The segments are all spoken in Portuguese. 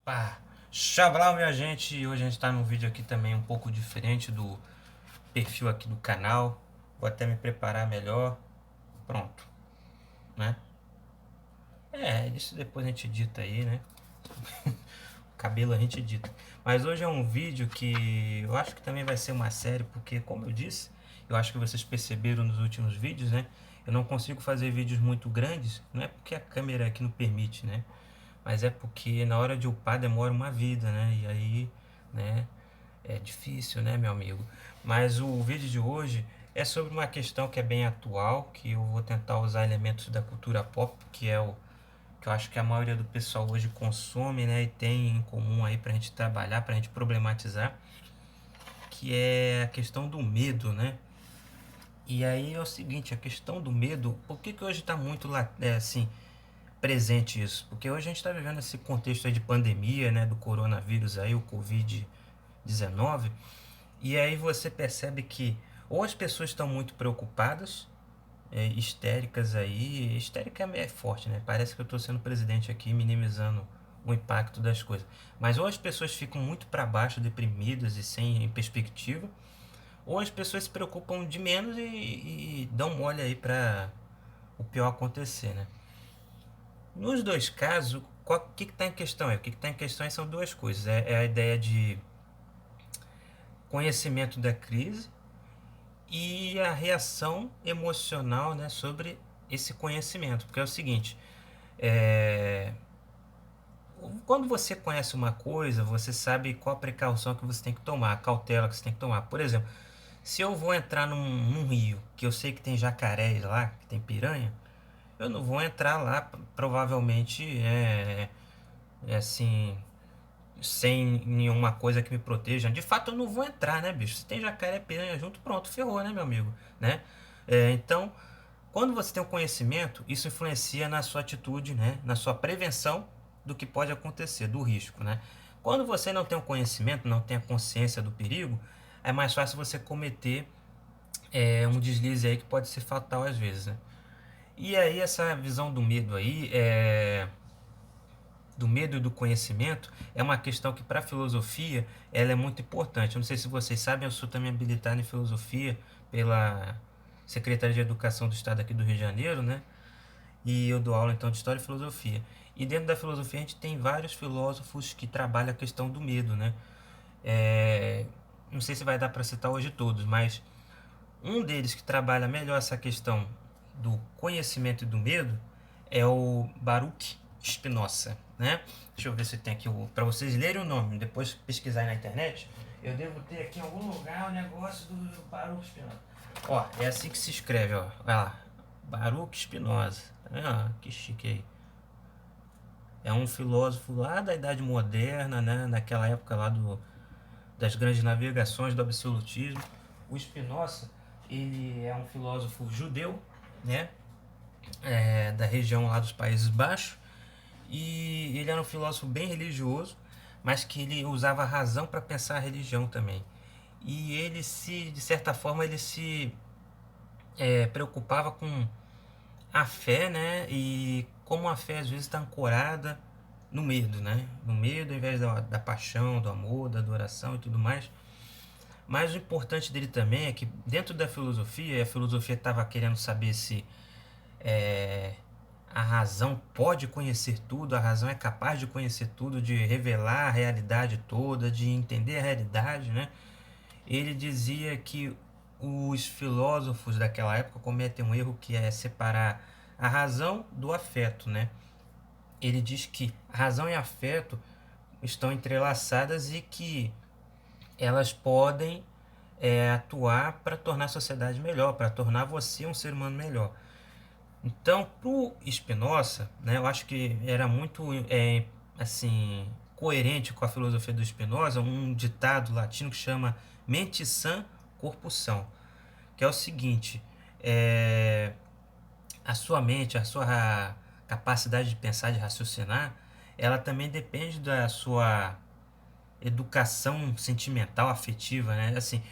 Pá, Xablau, minha gente, hoje a gente está num vídeo aqui também um pouco diferente do perfil aqui do canal. Vou até me preparar melhor. Pronto, né? Isso depois a gente edita aí, né? Cabelo a gente edita. Mas hoje é um vídeo que eu acho que também vai ser uma série, porque como eu disse, eu acho que vocês perceberam nos últimos vídeos, né? Eu não consigo fazer vídeos muito grandes, não é porque a câmera aqui não permite, né? Mas é porque na hora de upar demora uma vida, né? E aí, né? É difícil, né, meu amigo? Mas o vídeo de hoje é sobre uma questão que é bem atual, que eu vou tentar usar elementos da cultura pop, que é o que eu acho que a maioria do pessoal hoje consome, né, e tem em comum aí pra gente trabalhar, pra gente problematizar, que é a questão do medo, né? E aí é o seguinte, a questão do medo, por que que hoje está muito lá, assim, presente isso? Porque hoje a gente está vivendo esse contexto aí de pandemia, né, do coronavírus aí, o Covid-19. E aí você percebe que ou as pessoas estão muito preocupadas, histéricas aí, histérica é forte, né? Parece que eu estou sendo presidente aqui, minimizando o impacto das coisas. Mas ou as pessoas ficam muito para baixo, deprimidas e sem perspectiva, ou as pessoas se preocupam de menos e dão mole aí para o pior acontecer, né? Nos dois casos, o que está em questão? O que está em questão são duas coisas. É a ideia de conhecimento da crise e a reação emocional, né, sobre esse conhecimento. Porque é o seguinte, é, quando você conhece uma coisa, você sabe qual a precaução que você tem que tomar, a cautela que você tem que tomar. Por exemplo, se eu vou entrar num rio, que eu sei que tem jacarés lá, que tem piranha, eu não vou entrar lá, provavelmente, assim, sem nenhuma coisa que me proteja. De fato, eu não vou entrar, né, bicho? Se tem jacaré, piranha junto, pronto, ferrou, né, meu amigo? Né? Então, quando você tem um conhecimento, isso influencia na sua atitude, né? Na sua prevenção do que pode acontecer, do risco, né? Quando você não tem o conhecimento, não tem a consciência do perigo, é mais fácil você cometer um deslize aí que pode ser fatal às vezes, né? E aí essa visão do medo aí do medo e do conhecimento é uma questão que para a filosofia ela é muito importante. Eu não sei se vocês sabem, eu sou também habilitado em filosofia pela Secretaria de Educação do Estado aqui do Rio de Janeiro, né? E eu dou aula então de História e Filosofia. E dentro da filosofia a gente tem vários filósofos que trabalham a questão do medo, né? Não sei se vai dar para citar hoje todos, mas um deles que trabalha melhor essa questão do conhecimento e do medo é o Baruch Spinoza, né? Deixa eu ver se tem aqui para vocês lerem o nome, depois pesquisar na internet. Eu devo ter aqui em algum lugar o negócio do Baruch Spinoza. Ó, é assim que se escreve, ó. Vai lá. Baruch Spinoza. Ah, que chique aí. É um filósofo lá da Idade Moderna, né? Naquela época lá das grandes navegações do absolutismo. O Spinoza, ele é um filósofo judeu, né? Da região lá dos Países Baixos. E ele era um filósofo bem religioso, mas que ele usava a razão para pensar a religião também. E ele de certa forma, ele se preocupava com a fé, né? E como a fé às vezes está ancorada no medo, né? No medo, ao invés da paixão, do amor, da adoração e tudo mais. Mas o importante dele também é que dentro da filosofia, a filosofia estava querendo saber se é, a razão pode conhecer tudo, a razão é capaz de conhecer tudo, de revelar a realidade toda, de entender a realidade, né? Ele dizia que os filósofos daquela época cometem um erro que é separar a razão do afeto, né? Ele diz que razão e afeto estão entrelaçadas e que elas podem atuar para tornar a sociedade melhor, para tornar você um ser humano melhor. Então, para o Spinoza, né, eu acho que era muito assim coerente com a filosofia do Spinoza um ditado latino que chama mente sã, corpo são, que é o seguinte: é, a sua mente, a sua capacidade de pensar, de raciocinar, ela também depende da sua educação sentimental, afetiva, né? Assim,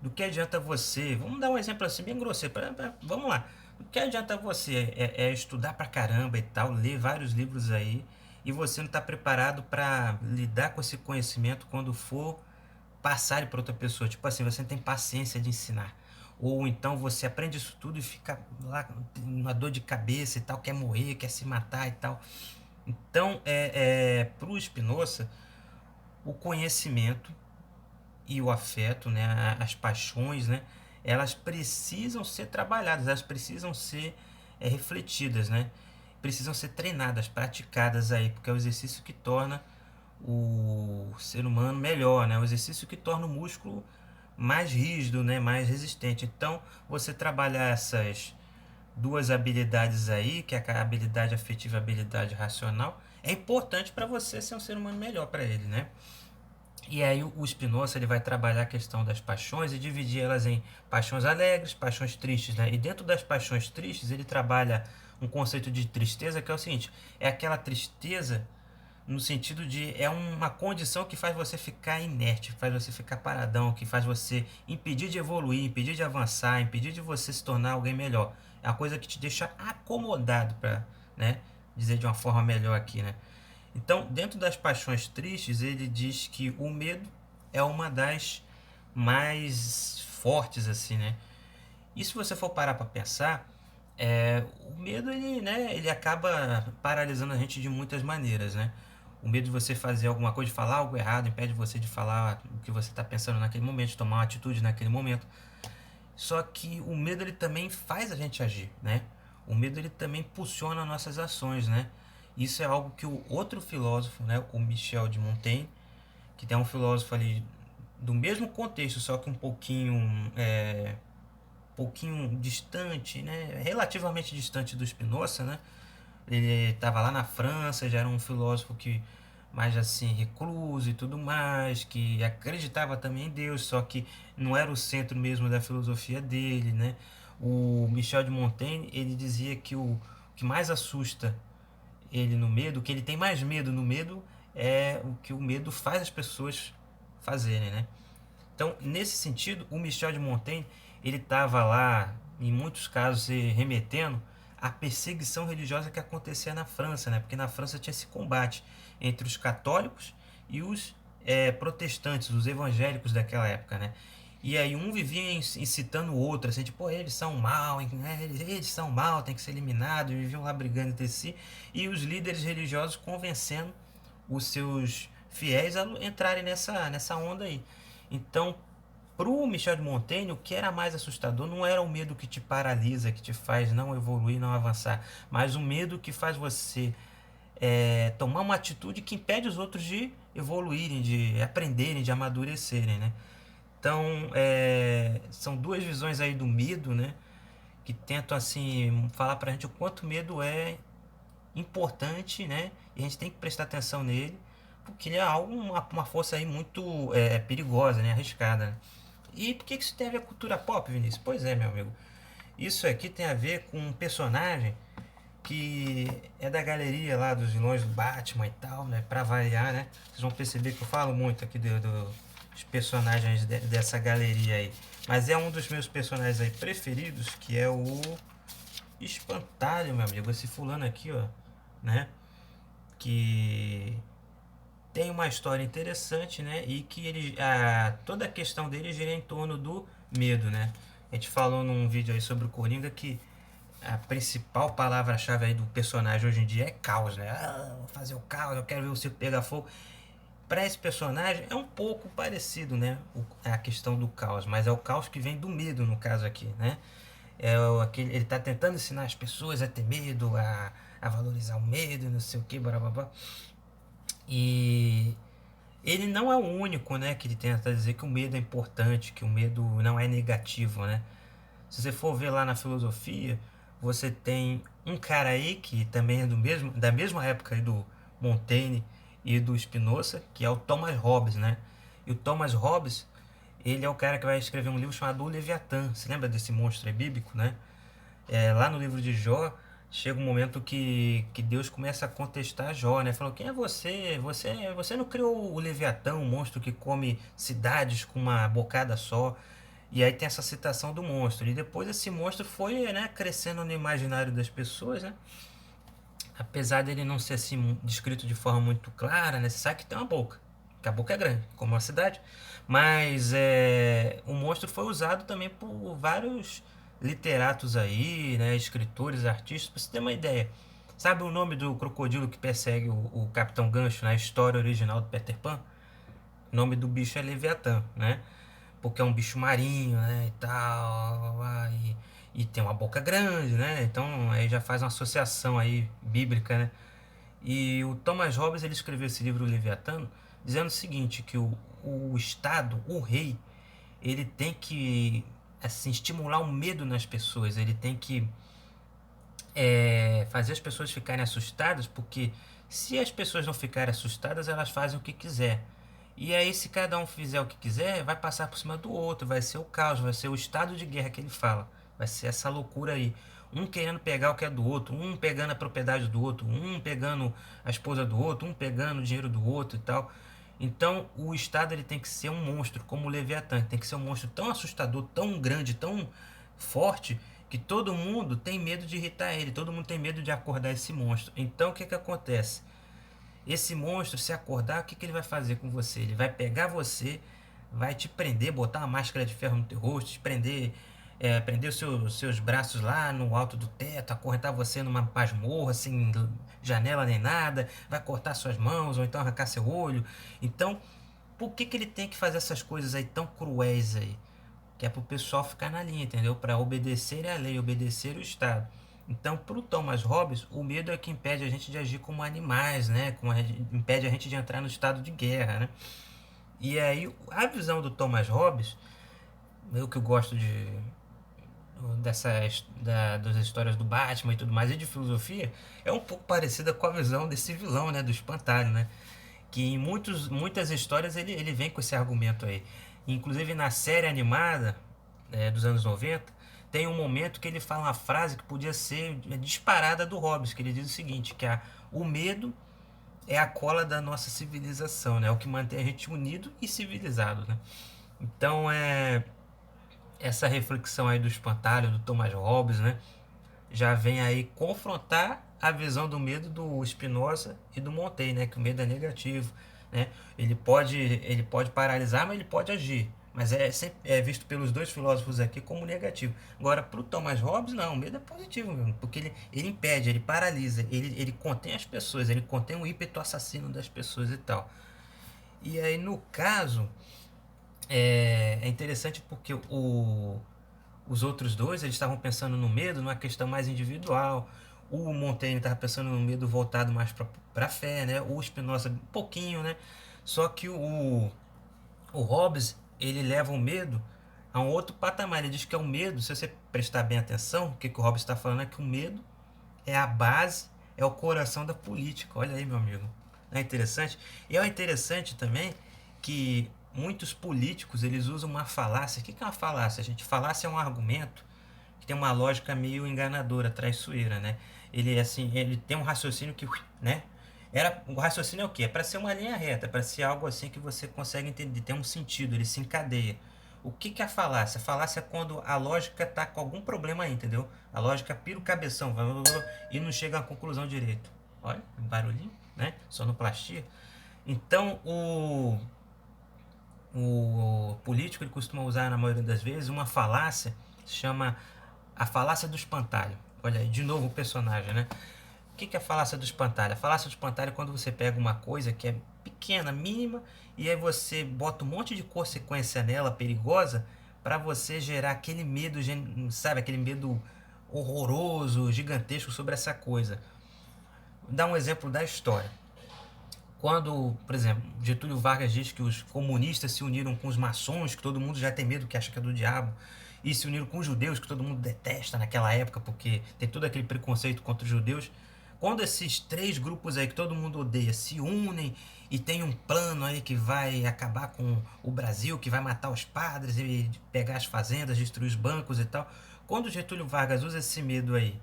do que adianta você, vamos dar um exemplo assim bem grosseiro, vamos lá, do que adianta você estudar pra caramba e tal, ler vários livros aí e você não está preparado para lidar com esse conhecimento quando for passar ele para outra pessoa. Tipo assim, você não tem paciência de ensinar. Ou então você aprende isso tudo e fica lá uma dor de cabeça e tal, quer morrer, quer se matar e tal. Então, para o Spinoza, o conhecimento e o afeto, né, as paixões, né, elas precisam ser trabalhadas, elas precisam ser refletidas, né, precisam ser treinadas, praticadas aí, porque é o exercício que torna o ser humano melhor, né, o exercício que torna o músculo mais rígido, né, mais resistente. Então, você trabalhar essas duas habilidades aí, que é a habilidade afetiva e a habilidade racional, é importante para você ser um ser humano melhor para ele, né? E aí o Spinoza ele vai trabalhar a questão das paixões e dividir elas em paixões alegres, paixões tristes, né? E dentro das paixões tristes ele trabalha um conceito de tristeza que é o seguinte: é aquela tristeza no sentido de é uma condição que faz você ficar inerte, faz você ficar paradão, que faz você impedir de evoluir, impedir de avançar, impedir de você se tornar alguém melhor. É uma coisa que te deixa acomodado para, né, dizer de uma forma melhor aqui, né? Então, dentro das paixões tristes, ele diz que o medo é uma das mais fortes, assim, né? E se você for parar para pensar, o medo ele, né, ele acaba paralisando a gente de muitas maneiras, né? O medo de você fazer alguma coisa, de falar algo errado, impede você de falar o que você está pensando naquele momento, de tomar uma atitude naquele momento. Só que o medo ele também faz a gente agir, né? O medo ele também impulsiona nossas ações, né? Isso é algo que o outro filósofo, né, o Michel de Montaigne, que tem um filósofo ali do mesmo contexto, só que um pouquinho distante, né, relativamente distante do Spinoza, né? Ele estava lá na França, já era um filósofo que mais assim recluso e tudo mais, que acreditava também em Deus, só que não era o centro mesmo da filosofia dele, né? O Michel de Montaigne, ele dizia que o que mais assusta ele no medo, o que ele tem mais medo no medo é o que o medo faz as pessoas fazerem, né? Então, nesse sentido, o Michel de Montaigne, ele estava lá, em muitos casos, se remetendo à perseguição religiosa que acontecia na França, né? Porque na França tinha esse combate entre os católicos e os protestantes, os evangélicos daquela época, né? E aí um vivia incitando o outro, assim, tipo, eles são mal, né? Eles são mal, tem que ser eliminados, e viviam lá brigando entre si, e os líderes religiosos convencendo os seus fiéis a entrarem nessa onda aí. Então, para o Michel de Montaigne, o que era mais assustador não era o medo que te paralisa, que te faz não evoluir, não avançar, mas o medo que faz você tomar uma atitude que impede os outros de evoluírem, de aprenderem, de amadurecerem, né? Então, são duas visões aí do medo, né? Que tentam, assim, falar pra gente o quanto o medo é importante, né? E a gente tem que prestar atenção nele, porque ele é algo, uma força aí muito perigosa, né? Arriscada, né? E por que isso tem a ver com cultura pop, Vinícius? Pois é, meu amigo. Isso aqui tem a ver com um personagem que é da galeria lá dos vilões do Batman e tal, né? Pra variar, né? Vocês vão perceber que eu falo muito aqui dos personagens dessa galeria aí. Mas é um dos meus personagens aí preferidos, que é o Espantalho, meu amigo. Esse fulano aqui, ó, né? Que tem uma história interessante, né? E que toda a questão dele gira em torno do medo, né? A gente falou num vídeo aí sobre o Coringa que a principal palavra-chave aí do personagem hoje em dia é caos, né? Vou fazer o caos, eu quero ver o circo pegar fogo. Para esse personagem é um pouco parecido, né? A questão do caos, mas é o caos que vem do medo no caso aqui, né? Ele está tentando ensinar as pessoas a ter medo, a valorizar o medo, não sei o que, blá blá blá. E ele não é o único, né, que ele tenta dizer que o medo é importante, que o medo não é negativo, né? Se você for ver lá na filosofia, você tem um cara aí que também é da mesma época aí do Montaigne e do Spinoza, que é o Thomas Hobbes, né? E o Thomas Hobbes, ele é o cara que vai escrever um livro chamado O Leviatã. Você lembra desse monstro aí bíblico, né? Lá no livro de Jó, chega um momento que Deus começa a contestar Jó, né? Falou, quem é você? Você não criou o Leviatã, um monstro que come cidades com uma bocada só? E aí tem essa citação do monstro. E depois esse monstro foi, né, crescendo no imaginário das pessoas, né? apesar dele não ser assim descrito de forma muito clara, né? Você sabe que tem uma boca, que a boca é grande, como uma cidade. Mas o monstro foi usado também por vários literatos aí, né? Escritores, artistas, pra você ter uma ideia. Sabe o nome do crocodilo que persegue o Capitão Gancho na história original do Peter Pan? O nome do bicho é Leviatã, né? Porque é um bicho marinho, né, e tal, e tem uma boca grande, né? Então aí já faz uma associação aí bíblica, né? E o Thomas Hobbes ele escreveu esse livro Leviatã dizendo o seguinte, que o Estado, o rei, ele tem que assim estimular o medo nas pessoas, ele tem que fazer as pessoas ficarem assustadas, porque se as pessoas não ficarem assustadas, elas fazem o que quiser. E aí, se cada um fizer o que quiser, vai passar por cima do outro, vai ser o caos, vai ser o estado de guerra que ele fala. Vai ser essa loucura aí. Um querendo pegar o que é do outro, um pegando a propriedade do outro, um pegando a esposa do outro, um pegando o dinheiro do outro e tal. Então, o Estado ele tem que ser um monstro, como o Leviatã, tem que ser um monstro tão assustador, tão grande, tão forte, que todo mundo tem medo de irritar ele, todo mundo tem medo de acordar esse monstro. Então, o que que acontece? Esse monstro, se acordar, o que que ele vai fazer com você? Ele vai pegar você, vai te prender, botar uma máscara de ferro no teu rosto, te prender, prender os seus braços lá no alto do teto, acorrentar você numa masmorra, sem janela nem nada, vai cortar suas mãos ou então arrancar seu olho. Então, por que que ele tem que fazer essas coisas aí tão cruéis aí? Que é pro pessoal ficar na linha, entendeu? Para obedecer a lei, obedecer o Estado. Então, para o Thomas Hobbes, o medo é que impede a gente de agir como animais, né? Impede a gente de entrar no estado de guerra, né? E aí, a visão do Thomas Hobbes, eu que gosto das histórias do Batman e tudo mais, e de filosofia, é um pouco parecida com a visão desse vilão, né? Do espantalho, né? Que em muitas histórias ele vem com esse argumento aí. Inclusive na série animada dos anos 90, tem um momento que ele fala uma frase que podia ser disparada do Hobbes, que ele diz o seguinte, que o medo é a cola da nossa civilização, né? É o que mantém a gente unido e civilizado, né? Então essa reflexão aí do espantalho, do Thomas Hobbes, né? Já vem aí confrontar a visão do medo do Spinoza e do Montaigne, né? Que o medo é negativo, né? Ele pode paralisar, mas ele pode agir. Mas é visto pelos dois filósofos aqui como negativo. Agora, para o Thomas Hobbes, não, o medo é positivo mesmo, porque ele impede, ele paralisa, ele contém as pessoas, ele contém o ímpeto assassino das pessoas e tal. E aí, no caso, é interessante porque os outros dois eles estavam pensando no medo numa questão mais individual. O Montaigne estava pensando no medo voltado mais para a fé, né? O Spinoza um pouquinho, né? Só que o Hobbes ele leva o medo a um outro patamar. Ele diz que é o medo, se você prestar bem atenção, o que, que o Hobbes está falando é que o medo é a base, é o coração da política. Olha aí, meu amigo. Não é interessante? E é interessante também que muitos políticos eles usam uma falácia. O que é uma falácia, gente? Falácia é um argumento que tem uma lógica meio enganadora, traiçoeira, né? Ele assim, ele tem um raciocínio que, né? O raciocínio é o quê? É para ser uma linha reta, para ser algo assim que você consegue entender, tem um sentido, ele se encadeia. O que que é a falácia? A falácia é quando a lógica tá com algum problema aí, entendeu? A lógica pira o cabeção e não chega à conclusão direito. Olha, um barulhinho, né? Sonoplastia. Então, o político ele costuma usar, na maioria das vezes, uma falácia, se chama a falácia do espantalho. Olha aí, de novo o personagem, né? O que é a falácia do espantalho? A falácia do espantalho é quando você pega uma coisa que é pequena, mínima, e aí você bota um monte de consequência nela, perigosa, para você gerar aquele medo, sabe? Aquele medo horroroso, gigantesco sobre essa coisa. Vou dar um exemplo da história. Quando, por exemplo, Getúlio Vargas diz que os comunistas se uniram com os maçons, que todo mundo já tem medo, que acha que é do diabo, e se uniram com os judeus, que todo mundo detesta naquela época, porque tem todo aquele preconceito contra os judeus. Quando esses três grupos aí que todo mundo odeia se unem e tem um plano aí que vai acabar com o Brasil, que vai matar os padres e pegar as fazendas, destruir os bancos e tal. Quando Getúlio Vargas usa esse medo aí,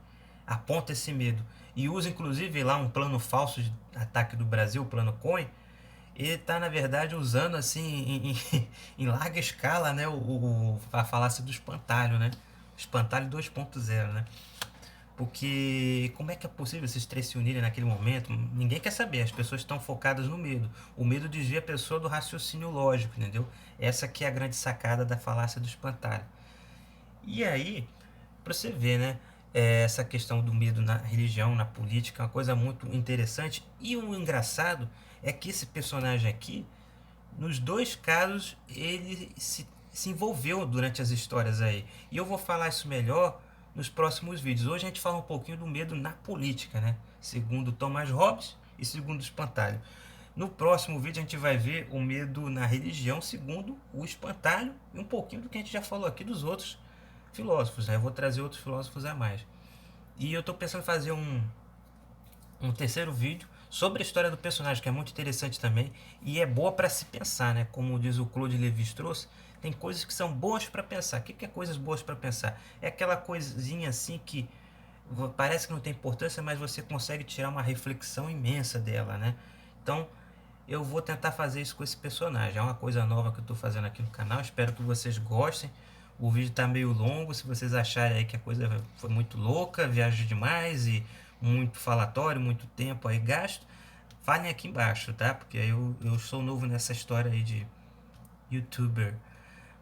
aponta esse medo e usa inclusive lá um plano falso de ataque do Brasil, o plano Cohen, ele está na verdade usando assim em larga escala, né, a falácia do espantalho, né? Espantalho 2.0, né? Porque como é que é possível esses três se unirem naquele momento? Ninguém quer saber, as pessoas estão focadas no medo. O medo desvia a pessoa do raciocínio lógico, entendeu? Essa que é a grande sacada da falácia do espantalho. E aí, pra você ver, né? Essa questão do medo na religião, na política, é uma coisa muito interessante. E o engraçado é que esse personagem aqui, nos dois casos, ele se envolveu durante as histórias aí. E eu vou falar isso melhor nos próximos vídeos. Hoje a gente fala um pouquinho do medo na política, né? Segundo Thomas Hobbes e segundo o Espantalho. No próximo vídeo a gente vai ver o medo na religião segundo o Espantalho e um pouquinho do que a gente já falou aqui dos outros filósofos, né? Eu vou trazer outros filósofos a mais. E eu estou pensando em fazer um terceiro vídeo sobre a história do personagem, que é muito interessante também e é boa para se pensar, né? Como diz o Claude Lévi-Strauss, tem coisas que são boas para pensar. O que é coisas boas para pensar? É aquela coisinha assim que parece que não tem importância, mas você consegue tirar uma reflexão imensa dela, né? Então, eu vou tentar fazer isso com esse personagem. É uma coisa nova que eu estou fazendo aqui no canal. Espero que vocês gostem. O vídeo está meio longo. Se vocês acharem aí que a coisa foi muito louca, viajo demais e muito falatório, muito tempo aí gasto, falem aqui embaixo, tá? Porque eu sou novo nessa história aí de YouTuber.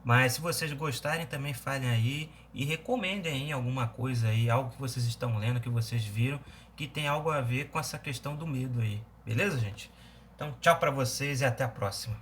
Mas se vocês gostarem, também falem aí e recomendem aí alguma coisa aí, algo que vocês estão lendo, que vocês viram, que tem algo a ver com essa questão do medo aí. Beleza, gente? Então, tchau pra vocês e até a próxima.